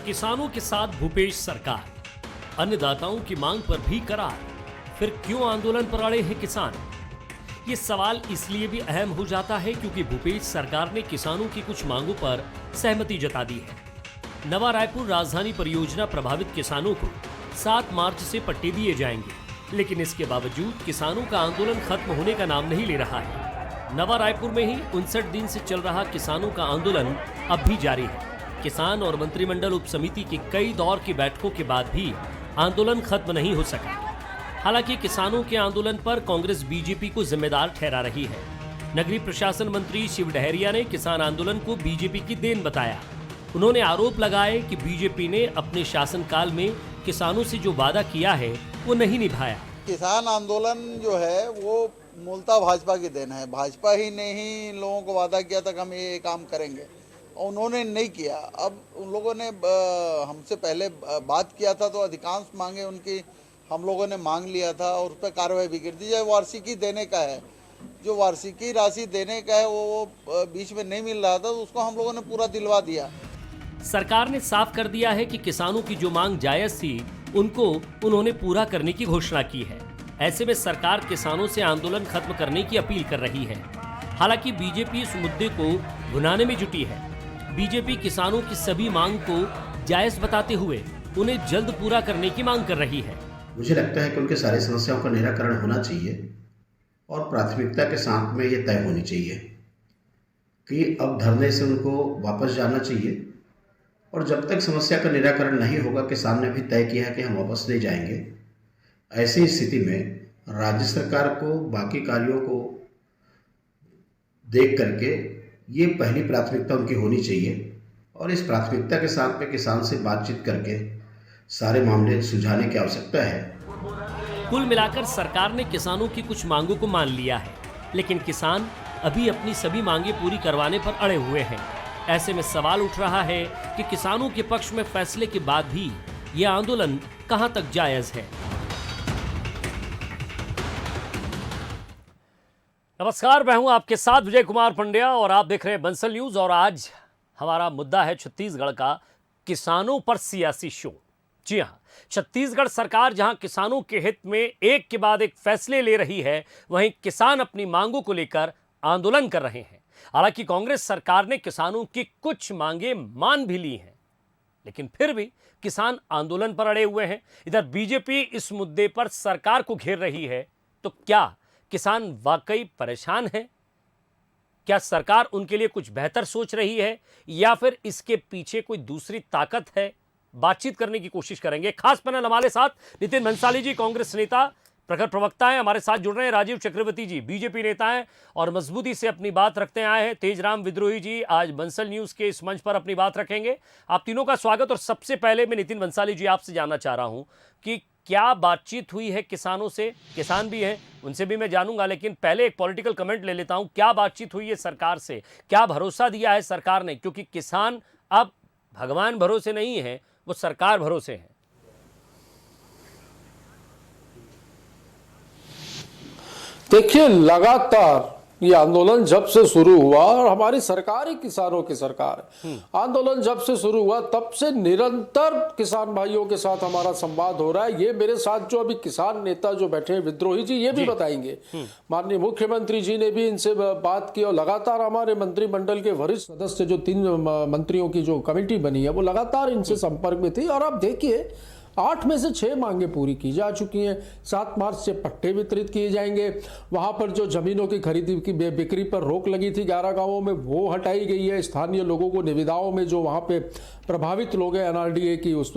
किसानों के साथ भूपेश सरकार, अन्नदाताओं की मांग पर भी करार, फिर क्यों आंदोलन पर अड़े हैं किसान? ये सवाल इसलिए भी अहम हो जाता है क्योंकि भूपेश सरकार ने किसानों की कुछ मांगों पर सहमति जता दी है। नवा रायपुर राजधानी परियोजना प्रभावित किसानों को 7 मार्च से पट्टे दिए जाएंगे, लेकिन इसके बावजूद किसानों का आंदोलन खत्म होने का नाम नहीं ले रहा है। नवा रायपुर में ही 59 दिन से चल रहा किसानों का आंदोलन अब भी जारी है। किसान और मंत्रिमंडल उप समिति की कई दौर की बैठकों के बाद भी आंदोलन खत्म नहीं हो सका। हालांकि किसानों के आंदोलन पर कांग्रेस बीजेपी को जिम्मेदार ठहरा रही है। नगरीय प्रशासन मंत्री शिव डहरिया ने किसान आंदोलन को बीजेपी की देन बताया। उन्होंने आरोप लगाए कि बीजेपी ने अपने शासनकाल में किसानों से जो वादा किया है वो नहीं निभाया। किसान आंदोलन जो है वो मूलतः भाजपा की देन है। भाजपा ही ने ही लोगों को वादा किया था कि हम ये काम करेंगे और उन्होंने नहीं किया। अब उन लोगों ने हमसे पहले बात किया था तो अधिकांश मांगे उनकी हम लोगों ने मांग लिया था और उस पर कार्रवाई भी कर दी जाए। वार्षिकी देने का है, जो वार्षिकी राशि देने का है वो बीच में नहीं मिल रहा था तो उसको हम लोगों ने पूरा दिलवा दिया। सरकार ने साफ कर दिया है कि किसानों की जो मांग जायज थी उनको उन्होंने पूरा करने की घोषणा की है। ऐसे में सरकार किसानों से आंदोलन खत्म करने की अपील कर रही है। हालांकि बीजेपी इस मुद्दे को भुनाने में जुटी है। बीजेपी किसानों की सभी मांग को जायज बताते हुए उन्हें जल्द पूरा करने की मांग कर रही है। मुझे लगता है कि उनके सारी समस्याओं का निराकरण होना चाहिए और प्राथमिकता के साथ में ये तय होनी चाहिए कि अब धरने से उनको वापस जाना चाहिए और जब तक समस्या का निराकरण नहीं होगा, किसान ने भी तय किया है कि हम वापस नहीं जाएंगे। ऐसी स्थिति में राज्य सरकार को बाकी कार्यों को देख करके ये पहली प्राथमिकता उनकी होनी चाहिए और इस प्राथमिकता के साथ में किसान से बातचीत करके सारे मामले सुलझाने की आवश्यकता है। कुल मिलाकर सरकार ने किसानों की कुछ मांगों को मान लिया है, लेकिन किसान अभी अपनी सभी मांगे पूरी करवाने पर अड़े हुए हैं। ऐसे में सवाल उठ रहा है कि किसानों के पक्ष में फैसले के बाद भी ये आंदोलन कहां तक जायज है। नमस्कार, मैं हूं आपके साथ विजय कुमार पंड्या और आप देख रहे हैं बंसल न्यूज। और आज हमारा मुद्दा है छत्तीसगढ़ का किसानों पर सियासी शो। जी हां, छत्तीसगढ़ सरकार जहां किसानों के हित में एक के बाद एक फैसले ले रही है, वहीं किसान अपनी मांगों को लेकर आंदोलन कर रहे हैं। हालांकि कांग्रेस सरकार ने किसानों की कुछ मांगे मान भी ली हैं, लेकिन फिर भी किसान आंदोलन पर अड़े हुए हैं। इधर बीजेपी इस मुद्दे पर सरकार को घेर रही है, तो क्या किसान वाकई परेशान हैं? क्या सरकार उनके लिए कुछ बेहतर सोच रही है या फिर इसके पीछे कोई दूसरी ताकत है? बातचीत करने की कोशिश करेंगे। खास पैनल हमारे साथ नितिन भंसाली जी, कांग्रेस नेता, प्रखर प्रवक्ता हैं, हमारे साथ जुड़ रहे हैं। राजीव चक्रवर्ती जी, बीजेपी नेता हैं और मजबूती से अपनी बात रखते आए हैं। तेजराम विद्रोही जी आज बंसल न्यूज के इस मंच पर अपनी बात रखेंगे। आप तीनों का स्वागत। और सबसे पहले मैं नितिन भंसाली जी आपसे जानना चाह रहा हूं कि क्या बातचीत हुई है किसानों से? किसान भी हैं, उनसे भी मैं जानूंगा, लेकिन पहले एक पॉलिटिकल कमेंट ले लेता हूं। क्या बातचीत हुई है सरकार से? क्या भरोसा दिया है सरकार ने? क्योंकि किसान अब भगवान भरोसे नहीं है, वो सरकार भरोसे है। देखिए, लगातार ये आंदोलन जब से शुरू हुआ और हमारी सरकार ही किसानों की सरकार है, आंदोलन जब से शुरू हुआ तब से निरंतर किसान भाइयों के साथ हमारा संवाद हो रहा है। ये मेरे साथ जो अभी किसान नेता जो बैठे हैं विद्रोही जी, ये भी बताएंगे। माननीय मुख्यमंत्री जी ने भी इनसे बात की और लगातार हमारे मंत्रिमंडल के वरिष्ठ सदस्य जो 3 मंत्रियों की जो कमेटी बनी है वो लगातार इनसे संपर्क में थी। और आप देखिए 8 में से 6 मांगे पूरी की जा चुकी हैं। 7 मार्च से पट्टे वितरित किए जाएंगे। वहां पर जो जमीनों की खरीदी की बिक्री पर रोक लगी थी 11 गांवों में, वो हटाई गई है। स्थानीय लोगों को निविदाओं में जो वहां पे प्रभावित लोग हैं एनआरडीए की उस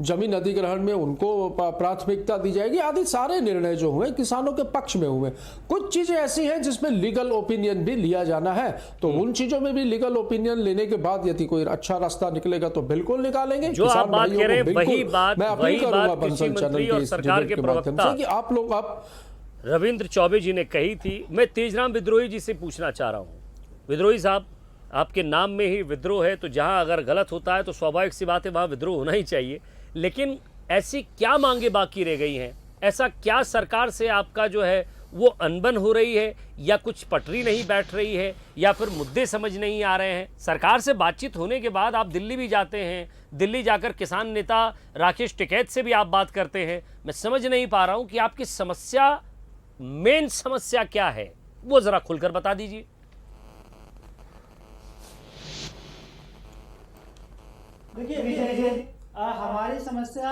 जमीन अधिग्रहण में, उनको प्राथमिकता दी जाएगी। आदि सारे निर्णय जो हुए किसानों के पक्ष में हुए। कुछ चीजें ऐसी हैं जिसमें लीगल ओपिनियन भी लिया जाना है, तो उन चीजों में भी लीगल ओपिनियन लेने के बाद यदि कोई अच्छा रास्ता निकलेगा तो बिल्कुल निकालेंगे। जो आप बात कह रहे हैं वही बात, मैं अपील करूंगा बंसल चैनल और सरकार के प्रवक्ता कि आप लोग रविंद्र चौबे जी ने कही थी। मैं तेजराम विद्रोही जी से पूछना चाह रहा हूँ। विद्रोही साहब, आपके नाम में ही विद्रोह है, तो जहां अगर गलत होता है तो स्वाभाविक सी बात है वहां विद्रोह होना ही चाहिए। लेकिन ऐसी क्या मांगे बाकी रह गई हैं? ऐसा क्या सरकार से आपका जो है वो अनबन हो रही है, या कुछ पटरी नहीं बैठ रही है, या फिर मुद्दे समझ नहीं आ रहे हैं? सरकार से बातचीत होने के बाद आप दिल्ली भी जाते हैं, दिल्ली जाकर किसान नेता राकेश टिकैत से भी आप बात करते हैं। मैं समझ नहीं पा रहा हूं कि आपकी समस्या, मेन समस्या क्या है, वो जरा खुलकर बता दीजिए। देखिए विजय जी, हमारी समस्या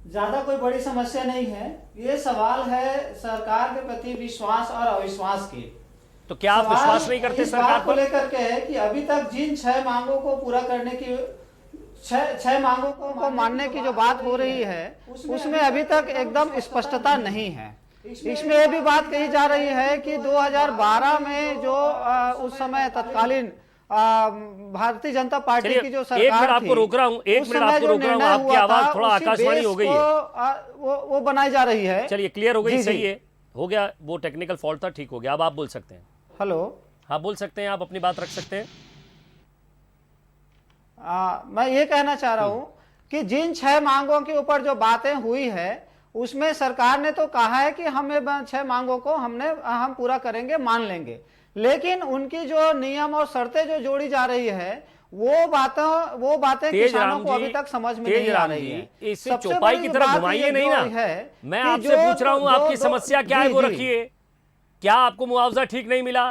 ज्यादा कोई बड़ी समस्या नहीं है। ये सवाल है सरकार के प्रति विश्वास और अविश्वास की। तो क्या आप विश्वास नहीं करते इस सरकार बात को पर? लेकर के है कि अभी तक जिन 6 मांगों को पूरा करने की, 6 मांगों को मानने की जो बात हो रही है, उसमें अभी तक एकदम स्पष्टता नहीं है। इसमें ये भी बात कही जा रही है कि 2012 में जो उस समय तत्कालीन भारतीय जनता पार्टी चलिए, की जो एक सरकार मिनट आपको थी, रोक रहा हूं, एक उस मिनट समय आपको जो रोक रहा हूं, निर्णय आपकी हुआ आवाज था, थोड़ा उसी आकाशवाणी बेस हो गई है। को, वो बनाई जा रही है। चलिए, क्लियर हो गई, जी, सही जी। है, हो गया, वो टेक्निकल फॉल्ट था, ठीक हो गया। अब आप बोल सकते हैं। हेलो, हाँ, बोल सकते हैं, आप अपनी बात रख सकते हैं। मैं ये कहना चाह रहा हूं कि जिन 6 मांगों के ऊपर जो बातें हुई है, उसमें सरकार ने तो कहा है कि हमें 6 मांगों को हम पूरा करेंगे, मान लेंगे। लेकिन उनकी जो नियम और शर्तें जो जोड़ी जा रही है, वो बातें किसानों को अभी तक समझ में नहीं आ रही है। इसे सबसे चौपाई बड़ी की तरफ बात घुमाइए ये नहीं जो ना। है मैं कि आपसे पूछ रहा हूं, आपकी समस्या क्या है वो जी, रखिए। क्या आपको मुआवजा ठीक नहीं मिला?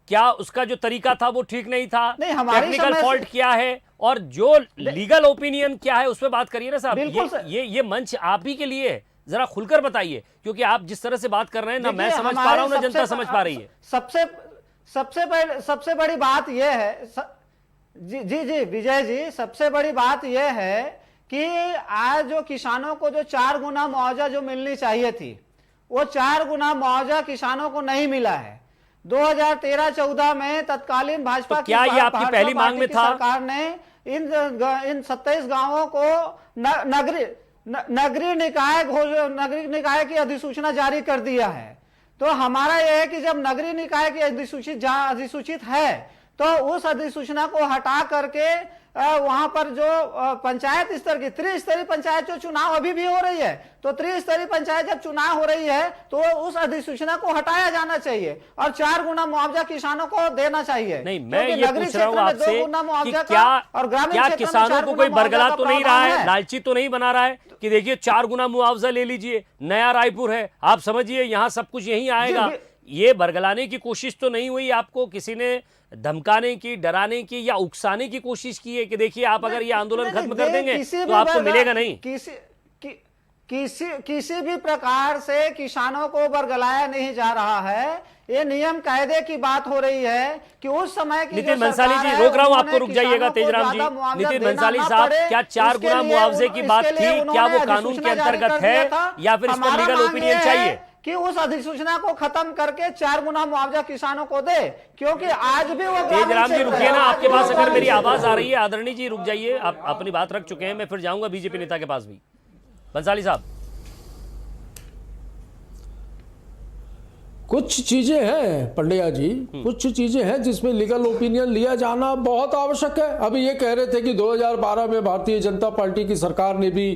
क्या उसका जो तरीका था वो ठीक नहीं था? नहीं, हमारी टेक्निकल समस्या- फॉल्ट क्या है, और जो लीगल ओपिनियन क्या है, उस पर बात करिए ना साहब। बिल्कुल सर। ये मंच आप ही के लिए है, जरा खुलकर बताइए, क्योंकि आप जिस तरह से बात कर रहे हैं ना, मैं देखिए, समझ पा रहा हूं ना हमारे जनता समझ पा रही है। सबसे बड़ी बात यह है जी विजय जी, सबसे बड़ी बात यह है कि आज जो किसानों को जो 4 गुना मुआवजा जो मिलनी चाहिए थी, वो 4 गुना मुआवजा किसानों को नहीं मिला है। 2013-14 में तत्कालीन भाजपा तो क्या ये आपकी पहली मांग में था? सरकार ने इन 27 गांवों को नगरीय निकाय की अधिसूचना जारी कर दिया है। तो हमारा यह है कि जब नगरीय निकाय की अधिसूचित है, तो उस अधिसूचना को हटा करके वहां पर जो पंचायत स्तर की त्रिस्तरीय पंचायत जो चुनाव अभी भी हो रही है, तो त्रिस्तरीय पंचायत जब चुनाव हो रही है, तो उस अधिसूचना को हटाया जाना चाहिए और 4 गुना मुआवजा किसानों को देना चाहिए। नहीं, मैं ये पूछ रहा हूं आपसे कि क्या किसानों को कोई बरगला तो नहीं रहा है, लालची तो नहीं बना रहा है कि देखिए 4 गुना मुआवजा ले लीजिए, नया रायपुर है, आप समझिए यहां सब कुछ यहीं आएगा। ये बरगलाने की कोशिश तो नहीं हुई? आपको किसी ने धमकाने की, डराने की या उकसाने की कोशिश की है कि देखिए आप अगर ये आंदोलन खत्म कर देंगे तो आपको मिलेगा नहीं? किसी भी प्रकार से किसानों को बरगलाया नहीं जा रहा है। ये नियम कायदे की बात हो रही है कि उस समय की नितिन बंसाली जी, रोक रहा हूं आपको, रुक जाइएगा तेजराम जी। नितिन बंसाली साहब, क्या 4 गुना मुआवजे की बात थी, क्या वो कानून के अंतर्गत है या फिर इस पर लीगल ओपिनियन चाहिए कि उस अधिसूचना को खत्म करके 4 गुना मुआवजा किसानों को दे? क्योंकि आज भी वो तेजराम जी रुकिए ना, आपके पास अगर मेरी आवाज आ रही है, आदरणीय जी रुक जाइए, आप अपनी बात रख चुके हैं, मैं फिर जाऊंगा बीजेपी नेता के पास भी। बंसाली साहब, कुछ चीजें हैं पंड्या जी, कुछ चीजें हैं जिसमें लीगल ओपिनियन लिया जाना बहुत आवश्यक है। अभी ये कह रहे थे कि 2012 में भारतीय जनता पार्टी की सरकार ने भी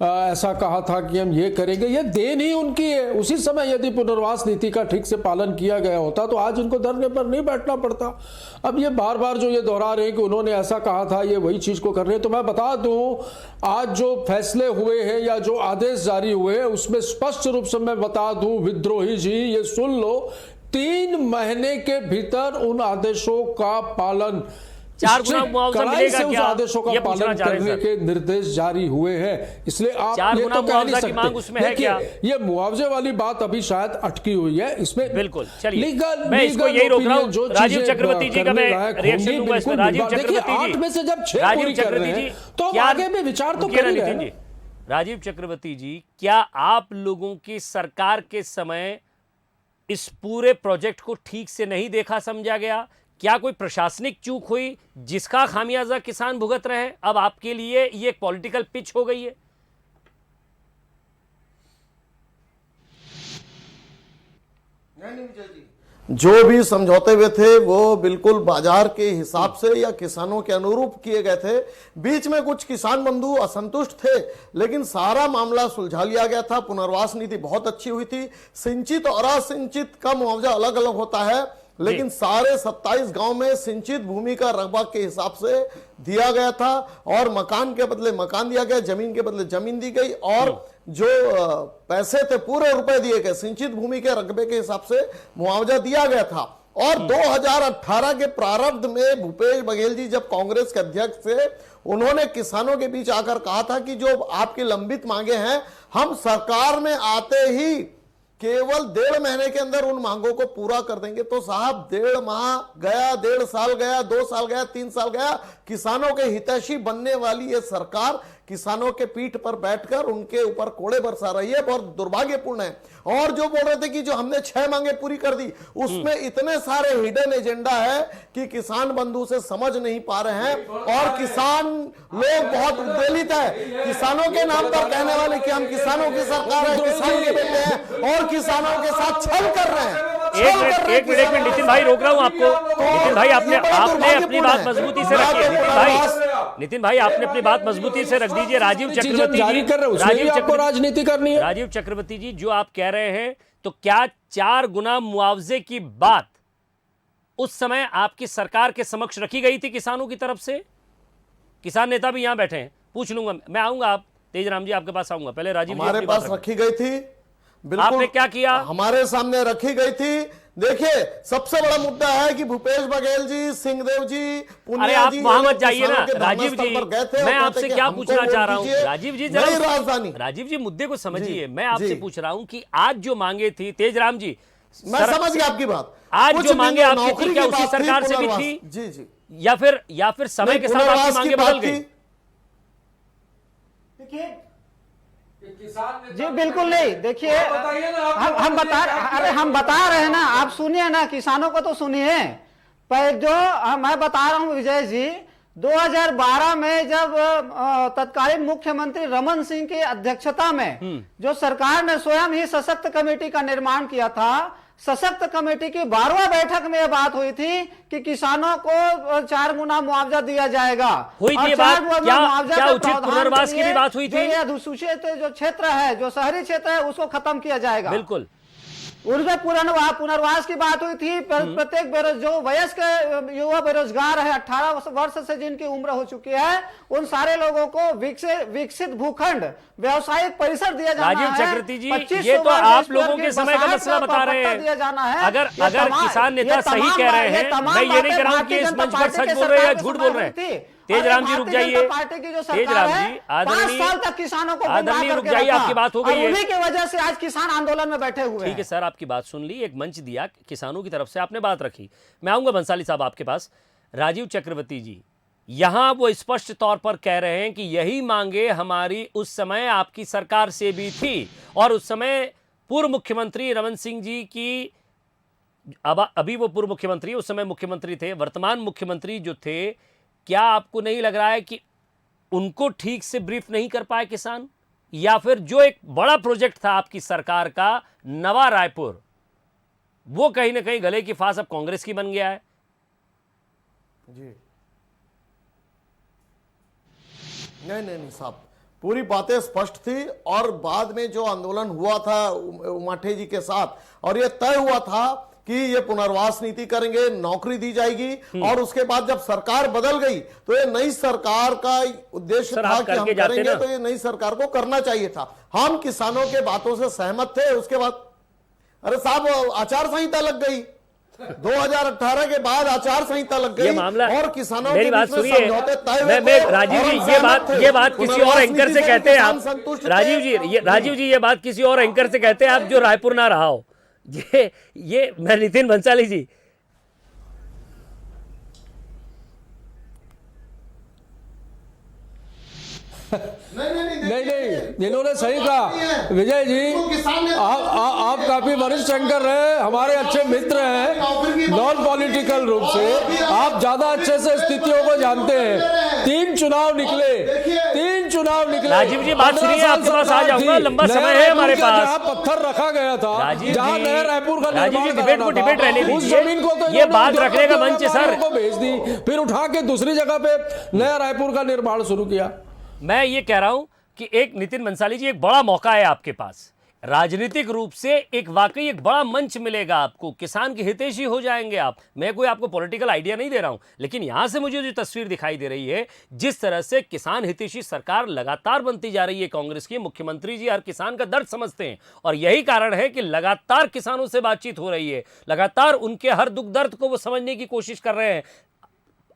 ऐसा कहा था कि हम ये करेंगे। ये देन ही उनकी है। उसी समय यदि पुनर्वास नीति का ठीक से पालन किया गया होता तो आज इनको धरने पर नहीं बैठना पड़ता। अब ये बार बार जो ये दोहरा रहे हैं कि उन्होंने ऐसा कहा था, ये वही चीज को कर रहे हैं। तो मैं बता दूं, आज जो फैसले हुए हैं या जो आदेश जारी हुए हैं, उसमें स्पष्ट रूप से मैं बता दूं विद्रोही जी, ये सुन लो, 3 महीने के भीतर उन आदेशों का पालन, 4 गुना मुआवजा मिलेगा उस क्या? आदेशों का पालन करने के निर्देश जारी हुए हैं। इसलिए आप 4 ये गुना तो कह नहीं मुआवजा की मांग उसमें है क्या? ये मुआवजे वाली बात अभी शायद अटकी हुई है इसमें। बिल्कुल, चलिए लीगल, मैं इसको यही रोक रहा हूं। जो राजीव चीजें चक्रवर्ती जी का मैं रिएक्शन दूंगा इसमें। राजीव चक्रवर्ती 8 में से जब 6 राजीव पूरी कर चक्रवर्ती रहे जी, हैं तो क्या आगे में विचार तो रुकिए ना कर ही रहे नितिन हैं। जी। राजीव चक्रवर्ती जी, क्या आप लोगों की सरकार के समय इस पूरे प्रोजेक्ट को ठीक से नहीं देखा समझा गया? क्या कोई प्रशासनिक चूक हुई जिसका खामियाजा किसान भुगत रहे हैं? अब आपके लिए ये एक पॉलिटिकल पिच हो गई है। नहीं विजय जी, जो भी समझौते हुए थे वो बिल्कुल बाजार के हिसाब से या किसानों के अनुरूप किए गए थे। बीच में कुछ किसान बंधु असंतुष्ट थे, लेकिन सारा मामला सुलझा लिया गया था। पुनर्वास नीति बहुत अच्छी हुई थी। सिंचित और असिंचित का मुआवजा अलग अलग होता है, लेकिन सारे 27 गांव में सिंचित भूमि का रकबा के हिसाब से दिया गया था और मकान के बदले मकान दिया गया, जमीन के बदले जमीन दी गई और जो पैसे थे पूरे रुपए दिए गए। सिंचित भूमि के रकबे के हिसाब से मुआवजा दिया गया था। और 2018 के प्रारंभ में भूपेश बघेल जी जब कांग्रेस के अध्यक्ष थे, उन्होंने किसानों के बीच आकर कहा था कि जो आपकी लंबित मांगे हैं, हम सरकार में आते ही केवल 1.5 महीने के अंदर उन मांगों को पूरा कर देंगे। तो साहब 1.5 माह गया, 1.5 साल गया, 2 साल गया, 3 साल गया, किसानों के हितैषी बनने वाली ये सरकार किसानों के पीठ पर बैठकर उनके ऊपर कोड़े बरसा रही है। बहुत दुर्भाग्यपूर्ण है। और जो बोल रहे थे कि जो हमने 6 मांगे पूरी कर दी, उसमें इतने सारे हिडन एजेंडा है कि किसान बंधु से समझ नहीं पा रहे हैं। और किसान लोग बहुत उद्वेलित है। किसानों के नाम पर कहने वाले कि हम किसानों की सरकार है, किसान के बेटे हैं और किसानों के साथ छल कर रहे हैं। एक मिनट नितिन भाई, रोक रहा हूं आपको। नितिन भाई, आपने अपनी बात मजबूती से रखी है। नितिन भाई आपने अपनी बात मजबूती से रख दीजिए। राजीव चक्रवर्ती जी, राजनीति करनी है। राजीव चक्रवर्ती जी, जो आप कह रहे हैं, तो क्या 4 गुना मुआवजे की बात उस समय आपकी सरकार के समक्ष रखी गई थी किसानों की तरफ से? किसान नेता भी यहां बैठे हैं, पूछ लूंगा मैं। आऊंगा, आप तेजराम जी आपके पास आऊंगा। पहले राजीव हमारे जी पास रखी गई थी, बिल्कुल आपने क्या किया? हमारे सामने रखी गई थी। देखिए, सबसे बड़ा मुद्दा है कि भूपेश बघेल जी, सिंहदेव जी, अरे आप वहां मत जाइए ना राजीव जी। मैं आपसे क्या पूछना चाह रहा हूं राजीव जी, जरा राजधानी राजीव जी मुद्दे को समझिए। मैं आपसे पूछ रहा हूं कि आज जो मांगे थी, तेजराम जी मैं समझ गया आपकी बात। आज जो मांगे आपकी थी, क्या उसी सरकार से भी थी? जी जी। या फिर समय के साथ आपकी मांगे बदल गई? जी बिल्कुल नहीं। देखिए, हम बता रहे हैं ना, आप सुनिए ना, किसानों को तो सुनिए। पर जो मैं बता रहा हूं विजय जी, 2012 में जब तत्कालीन मुख्यमंत्री रमन सिंह की अध्यक्षता में जो सरकार ने स्वयं ही सशक्त कमेटी का निर्माण किया था, सशक्त कमेटी की 12वां बैठक में यह बात हुई थी कि किसानों को 4 गुना मुआवजा दिया जाएगा। हुई थी बात? क्या उचित पुनर्वास की भी बात हुई थी? अधिसूचित जो क्षेत्र है, जो शहरी क्षेत्र है, उसको खत्म किया जाएगा। बिल्कुल, उनमें पुनर्वास की बात हुई थी। प्रत्येक जो वयस्क युवा बेरोजगार है, 18 वर्ष से जिनकी उम्र हो चुकी है, उन सारे लोगों को विकसित भूखंड व्यावसायिक परिसर दिया जाना है। राजीव चक्रवर्ती जी, ये तो आप लोगों के समय का मसला बता रहे हैं। अगर किसान नेता सही कह रहे हैं, मैं ये नहीं कह रहा हूं कि इस मंच पर सच बोल रहे हैं या झूठ बोल रहे हैं। तेजराम जी रुक जाइए। पार्टी की जो तेजराम जी, 5 साल तक किसानों को आदरणीय रुक जाइए, आपकी बात हो गई है। उन्हीं की वजह से आज किसान आंदोलन में बैठे हुए हैं। ठीक है सर, आपकी बात सुन ली, एक मंच दिया, किसानों की तरफ से आपने बात रखी। मैं आऊंगा बंसाली साहब आपके पास। राजीव चक्रवर्ती जी, यहां वो स्पष्ट तौर पर कह रहे हैं कि यही मांगे हमारी उस समय आपकी सरकार से भी थी, और उस समय पूर्व मुख्यमंत्री रमन सिंह जी की, अभी वो पूर्व मुख्यमंत्री, उस समय मुख्यमंत्री थे, वर्तमान मुख्यमंत्री जो थे, क्या आपको नहीं लग रहा है कि उनको ठीक से ब्रीफ नहीं कर पाए किसान? या फिर जो एक बड़ा प्रोजेक्ट था आपकी सरकार का, नवा रायपुर, वो कहीं ना कहीं गले की फांस अब कांग्रेस की बन गया है? जी नहीं साहब, पूरी बातें स्पष्ट थी। और बाद में जो आंदोलन हुआ था उमाठे जी के साथ, और ये तय हुआ था कि ये पुनर्वास नीति करेंगे, नौकरी दी जाएगी। और उसके बाद जब सरकार बदल गई तो ये नई सरकार का उद्देश्य था कि हम करेंगे, तो ये नई सरकार को करना चाहिए था। हम किसानों के बातों से सहमत थे। उसके बाद अरे साहब, आचार संहिता लग गई। 2018 के बाद आचार संहिता लग गई और किसानों मेरी बात सुनिए। राजीव जी, ये बात किसी और एंकर से कहते हैं आप। राजीव जी, ये बात किसी और एंकर से कहते हैं आप, जो रायपुर ना रहा हो। ये मैं नितिन बंसाली जी, नहीं, इन्होंने सही कहा विजय जी। आप काफी वरिष्ठ एंकर रहे, हमारे अच्छे मित्र हैं, नॉन पॉलिटिकल रूप से आप ज्यादा अच्छे से स्थितियों को जानते हैं। 3 चुनाव निकले, 3 चुनाव निकले। राजीव जी, बात 15 सुनिए, साल आपके पास आ सरकार जाऊंगा, थी। लंबा नया समय है रायपुर हमारे का पास। जहां पत्थर रखा गया था, राजीव जहां जी, नया रायपुर का राजीव जी, निर्माण डिबेट को कराना डिबेट था, रहने उस दीजिए। जमीन को तो ये इन्होंने बात रखने का मंच है, सर। व्यापारियों को बेच दी, फिर उठा के दूसरी जगह पे नया रायपुर का निर्माण शुरू किया। मैं ये कह रहा हूं कि एक नितिन बंसाली जी, एक बड़ा मौका है आपके पास, राजनीतिक रूप से एक वाकई एक बड़ा मंच मिलेगा आपको, किसान के हितैषी हो जाएंगे आप। मैं कोई आपको पॉलिटिकल आइडिया नहीं दे रहा हूं, लेकिन यहां से मुझे जो तस्वीर दिखाई दे रही है, जिस तरह से किसान हितैषी सरकार लगातार बनती जा रही है कांग्रेस की, मुख्यमंत्री जी हर किसान का दर्द समझते हैं और यही कारण है कि लगातार किसानों से बातचीत हो रही है, लगातार उनके हर दुख दर्द को वो समझने की कोशिश कर रहे हैं।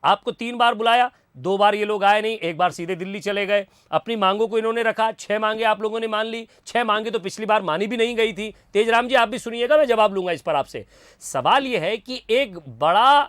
आपको 3 बार बुलाया, 2 बार ये लोग आए नहीं, 1 बार सीधे दिल्ली चले गए। अपनी मांगों को इन्होंने रखा, 6 मांगे आप लोगों ने मान ली। 6 मांगे तो पिछली बार मानी भी नहीं गई थी। तेजराम जी, आप भी सुनिएगा, मैं जवाब लूंगा इस पर आपसे। सवाल यह है कि एक बड़ा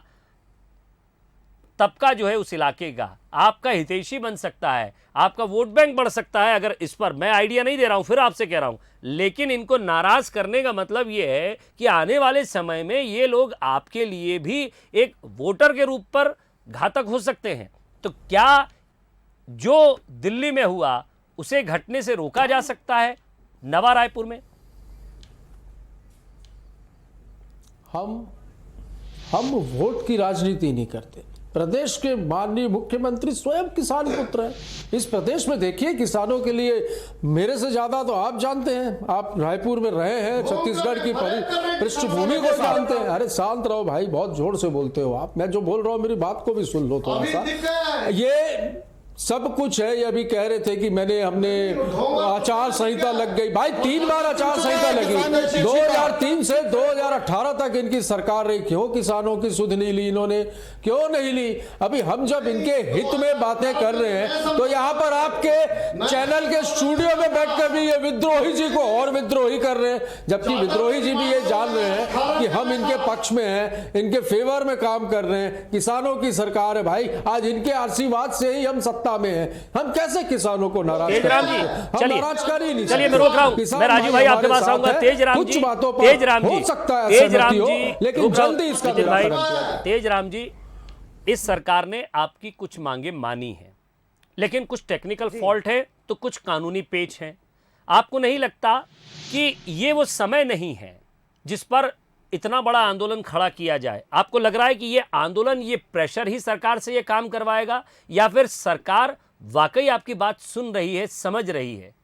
तबका जो है उस इलाके का आपका हितैषी बन सकता है, आपका वोट बैंक बढ़ सकता है, अगर इस पर मैं आइडिया नहीं दे रहा हूं, फिर आपसे कह रहा हूं, लेकिन इनको नाराज करने का मतलब यह है कि आने वाले समय में ये लोग आपके लिए भी एक वोटर के रूप पर घातक हो सकते हैं। तो क्या जो दिल्ली में हुआ उसे घटने से रोका जा सकता है नवा रायपुर में? हम वोट की राजनीति नहीं करते। प्रदेश के माननीय मुख्यमंत्री स्वयं किसान पुत्र हैं। इस प्रदेश में देखिए, किसानों के लिए मेरे से ज्यादा तो आप जानते हैं, आप रायपुर में रहे हैं, छत्तीसगढ़ की पृष्ठभूमि को जानते हैं। अरे शांत रहो भाई, बहुत जोर से बोलते हो आप। मैं जो बोल रहा हूं मेरी बात को भी सुन लो थोड़ा सा। ये सब कुछ है, ये अभी कह रहे थे कि हमने आचार संहिता लग गई। भाई 3 बार आचार संहिता लगी, 2003 से 2018 तक इनकी सरकार रही। क्यों किसानों की सुध नहीं ली इन्होंने? क्यों नहीं ली? अभी हम जब इनके हित में बातें कर रहे हैं तो यहाँ पर आपके चैनल के स्टूडियो में बैठकर भी ये विद्रोही जी को और विद्रोही कर रहे हैं, जबकि विद्रोही जी भी ये जान रहे हैं कि हम इनके पक्ष में हैं, इनके फेवर में काम कर रहे हैं। किसानों की सरकार है भाई, आज इनके आशीर्वाद से ही हम सत्ता में है। हम कैसे किसानों को नाराज कर तेजराम सकते जी, हैं? हम चलिए नाराज कर ही नहीं चलिए, मैं सकते। रोक रहा हूं, किसान मैं राजीव भाई आपके पास हमारे आऊंगा। साथ है। तेजराम कुछ जी, बातों पर तेजराम जी, हो सकता है तेजराम सहमति हो, जी, लेकिन रुक रहा हूं। जल्दी इसका नितिन भाई, निराकरण किया जाए। तेजराम जी, इस सरकार ने आपकी कुछ मांगे मानी हैं, लेकिन कुछ टेक्निकल फॉल्ट है तो कुछ कानूनी पेच हैं। आपको नहीं लगता कि ये वो समय नहीं है जिस पर इतना बड़ा आंदोलन खड़ा किया जाए? आपको लग रहा है कि ये आंदोलन, ये प्रेशर ही सरकार से ये काम करवाएगा, या फिर सरकार वाकई आपकी बात सुन रही है, समझ रही है?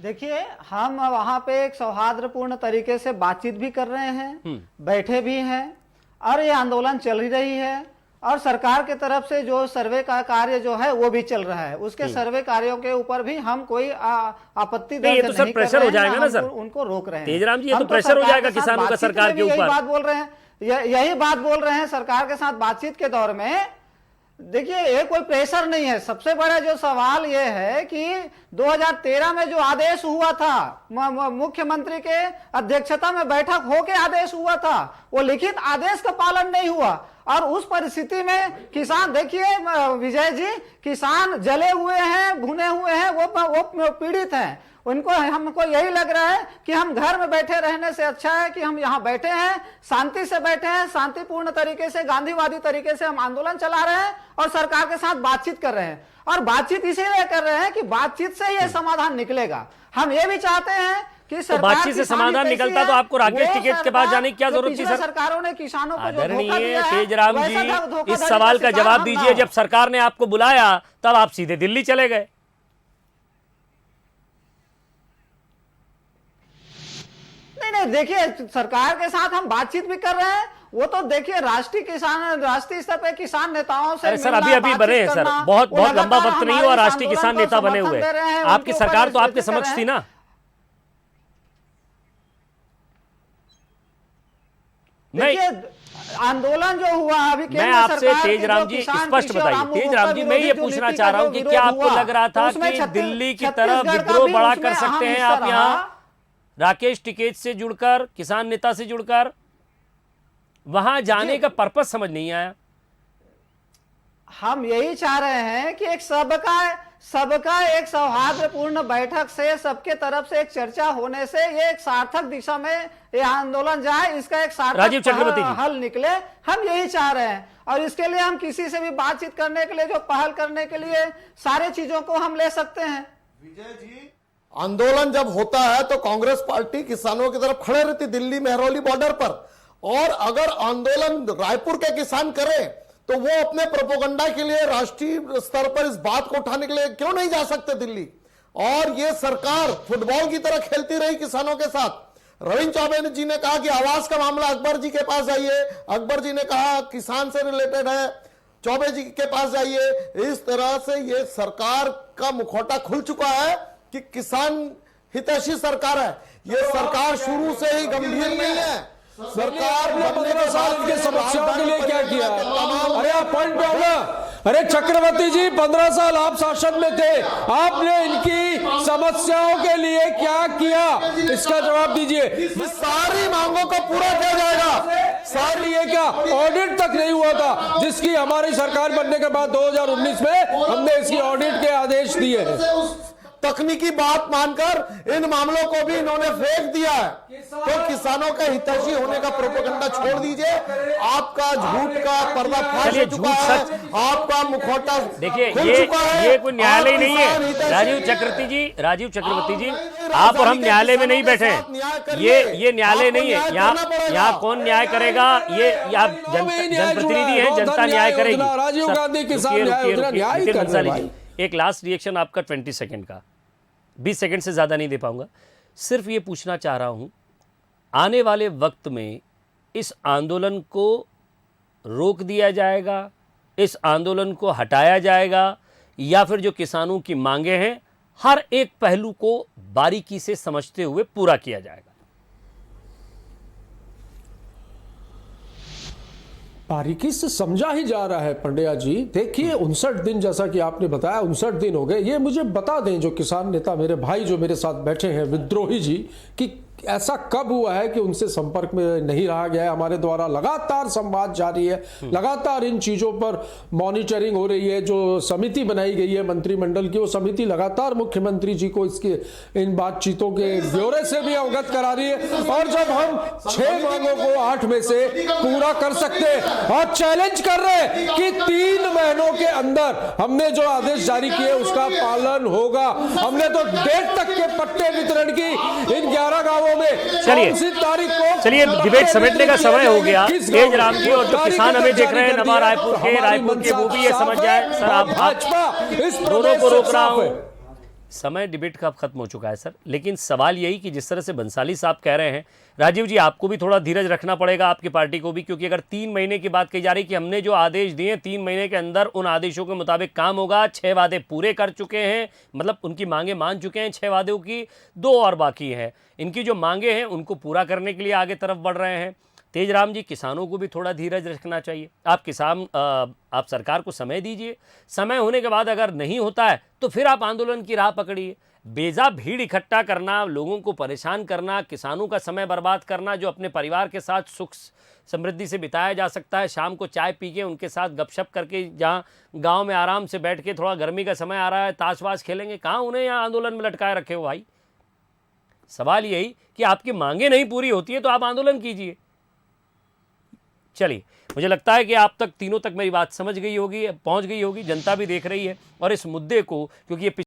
देखिए, हम वहां पे एक सौहार्दपूर्ण तरीके से बातचीत भी कर रहे हैं, बैठे भी हैं, और ये आंदोलन चल ही रही है। और सरकार की तरफ से जो सर्वे का कार्य जो है वो भी चल रहा है, उसके सर्वे कार्यों के ऊपर भी हम कोई आपत्ति दर्ज ये तो सर नहीं प्रेशर कर हो रहे हैं, जाएगा ना ना सर? उनको रोक रहे हैं। तेजराम जी, ये हम तो प्रेशर हो सरकार जाएगा के साथ किसानों का बातचीत सरकार में के भी यही ऊपर। बात बोल रहे हैं, यही बात बोल रहे हैं सरकार के साथ बातचीत के दौर में। देखिए, ये कोई प्रेशर नहीं है। सबसे बड़ा जो सवाल ये है कि 2013 में जो आदेश हुआ था, मुख्यमंत्री के अध्यक्षता में बैठक होके आदेश हुआ था, वो लिखित आदेश का पालन नहीं हुआ। और उस परिस्थिति में किसान, देखिए विजय जी, किसान जले हुए हैं, भुने हुए हैं, वो पीड़ित हैं। उनको, हमको यही लग रहा है कि हम घर में बैठे रहने से अच्छा है कि हम यहाँ बैठे हैं, शांति से बैठे हैं, शांतिपूर्ण तरीके से, गांधीवादी तरीके से हम आंदोलन चला रहे हैं और सरकार के साथ बातचीत कर रहे हैं। और बातचीत इसीलिए कर रहे हैं कि बातचीत से ही ये समाधान निकलेगा। हम ये भी चाहते हैं कि तो बातचीत से समाधान निकलता तो आपको राकेश टिकैत के पास जाने की क्या जरूरत थी सर? सरकारों ने किसानों को जो धोखा आदरणीय दिया है, तेजराम वैसा जी, धोखाधड़ी इस का सवाल का शिकार जवाब हम ना दीजिए। हो। जब सरकार ने आपको बुलाया तब आप सीधे दिल्ली चले गए। नहीं, देखिए, सरकार के साथ हम बातचीत भी कर रहे हैं। वो तो देखिए, राष्ट्रीय स्तर पे किसान नेताओं से अरे सर, मिलना, अभी बने हैं सर, बातचीत बहुत करना, लंबा वो वक्त नहीं लगातार हुआ, हमारे राष्ट्रीय इस किसान आंदोलन नेता को बने समर्थन हुए। दे रहे हैं, आपकी उनके सरकार ऊपर तो आपके विस्तृत कर समक्ष रहे थी हैं। ना? देखिए, आंदोलन जो हुआ अभी मैं आपसे तेजराम जी स्पष्ट बताइए, तेजराम जी, मैं ये पूछना चाह रहा हूं कि क्या आपको लग रहा था कि दिल्ली की तरह विद्रोह बड़ा कर सकते हैं आप यहाँ राकेश टिकैत से जुड़कर, किसान नेता से जुड़कर? वहां जाने का पर्पस समझ नहीं आया। हम यही चाह रहे हैं कि एक सबका एक सौहार्दपूर्ण बैठक से सबके तरफ से एक चर्चा होने से ये एक सार्थक दिशा में ये आंदोलन जाए, इसका एक राजीव चक्रवर्ती सार्थक जी। हल निकले, हम यही चाह रहे हैं। और इसके लिए हम किसी से भी बातचीत करने के लिए, जो पहल करने के लिए सारे चीजों को हम ले सकते हैं। विजय जी, आंदोलन जब होता है तो कांग्रेस पार्टी किसानों की तरफ खड़े रहती दिल्ली मेहरौली बॉर्डर पर, और अगर आंदोलन रायपुर के किसान करें तो वो अपने प्रोपोगंडा के लिए राष्ट्रीय स्तर पर इस बात को उठाने के लिए क्यों नहीं जा सकते दिल्ली? और ये सरकार फुटबॉल की तरह खेलती रही किसानों के साथ। रविंद्र चौबे जी ने कहा कि आवास का मामला अकबर जी के पास जाइए, अकबर जी ने कहा किसान से रिलेटेड है, चौबे जी के पास जाइए। इस तरह से ये सरकार का मुखौटा खुल चुका है कि किसान हितैषी सरकार है। ये सरकार शुरू से ही गंभीर नहीं है। सरकार आपने 15 साल इनके समस्याओं के लिए क्या किया? तमाम अरे आप पॉइंट पे आओ ना। अरे चक्रवर्ती जी, 15 साल आप शासन में थे, आपने इनकी समस्याओं के लिए क्या किया, इसका जवाब दीजिए। सारी मांगों को पूरा किया जाएगा। सारी ये क्या ऑडिट तक नहीं हुआ था, जिसकी हमारी सरकार बनने के बाद 2019 में हमने इसकी ऑडिट के आदेश दिए हैं। तकनीकी बात मानकर इन मामलों को भी इन्होंने फेंक दिया है। तो किसानों का हितैषी होने का प्रोपेगेंडा छोड़ दीजिए। आपका झूठ का पर्दाफाश चलिए, हो चुका झूठ है, सच। आपका मुखौटा देखिए, खुल चुका है। ये कोई न्यायालय नहीं है। आप किसान राजीव हितैषी चक्रवर्ती जी, आप और हम न्यायालय में नहीं बैठे हैं। ये न्यायालय नहीं है। यहाँ कौन न्याय करेगा? ये आप जनप्रतिनिधि हैं, जनता न्याय करेगी। राजीव गांधी किसान न्याय योजना न्याय ही कर रहे हैं। एक लास्ट रिएक्शन आपका 20 सेकंड का, 20 सेकंड से ज़्यादा नहीं दे पाऊंगा। सिर्फ ये पूछना चाह रहा हूँ, आने वाले वक्त में इस आंदोलन को रोक दिया जाएगा, इस आंदोलन को हटाया जाएगा, या फिर जो किसानों की मांगे हैं हर एक पहलू को बारीकी से समझते हुए पूरा किया जाएगा? बारीकी से समझा ही जा रहा है पंड्या जी। देखिए 59 दिन, जैसा कि आपने बताया 59 दिन हो गए। ये मुझे बता दें, जो किसान नेता मेरे भाई जो मेरे साथ बैठे हैं, विद्रोही जी, कि ऐसा कब हुआ है कि उनसे संपर्क में नहीं रहा गया है? हमारे द्वारा लगातार संवाद जारी है, लगातार इन चीजों पर मॉनिटरिंग हो रही है। जो समिति बनाई गई है मंत्रिमंडल की, वो समिति लगातार मुख्यमंत्री जी को इसके इन बातचीतों के ब्यौरे से भी अवगत करा रही है। और जब हम 6 मांगों को 8 में से पूरा कर सकते हैं और चैलेंज कर रहे हैं कि 3 महीनों के अंदर हमने जो आदेश जारी किए उसका पालन होगा। हमने तो डेट तक के पट्टे वितरण की इन 11 गांवों में। चलिए डिबेट समेटने का समय हो गया। तेज राम जी और जो किसान हमें देख रहे हैं नवा रायपुर के, वो भी ये समझ जाए। सर, आप दोनों को रोक रहा हूं। समय डिबेट का अब खत्म हो चुका है सर, लेकिन सवाल यही कि जिस तरह से बंसाली साहब कह रहे हैं, राजीव जी आपको भी थोड़ा धीरज रखना पड़ेगा, आपकी पार्टी को भी, क्योंकि अगर 3 महीने की बात कही जा रही कि हमने जो आदेश दिए 3 महीने के अंदर उन आदेशों के मुताबिक काम होगा। 6 वादे पूरे कर चुके हैं, मतलब उनकी मांगे मान चुके हैं 6 वादों की, 2 और बाकी हैं। इनकी जो मांगे हैं उनको पूरा करने के लिए आगे तरफ बढ़ रहे हैं। तेजराम जी, किसानों को भी थोड़ा धीरज रखना चाहिए। आप सरकार को समय दीजिए। समय होने के बाद अगर नहीं होता है तो फिर आप आंदोलन की राह पकड़िए। बेजा भीड़ इकट्ठा करना, लोगों को परेशान करना, किसानों का समय बर्बाद करना, जो अपने परिवार के साथ सुख समृद्धि से बिताया जा सकता है, शाम को चाय पी के उनके साथ गपशप करके, जहाँ गांव में आराम से बैठ के, थोड़ा गर्मी का समय आ रहा है, ताश वाश खेलेंगे, कहाँ उन्हें यहाँ आंदोलन में लटकाए रखे हो भाई? सवाल यही कि आपकी मांगे नहीं पूरी होती है तो आप आंदोलन कीजिए। चलिए, मुझे लगता है कि आप तक तीनों तक मेरी बात समझ गई होगी, पहुंच गई होगी, जनता भी देख रही है। और इस मुद्दे को, क्योंकि ये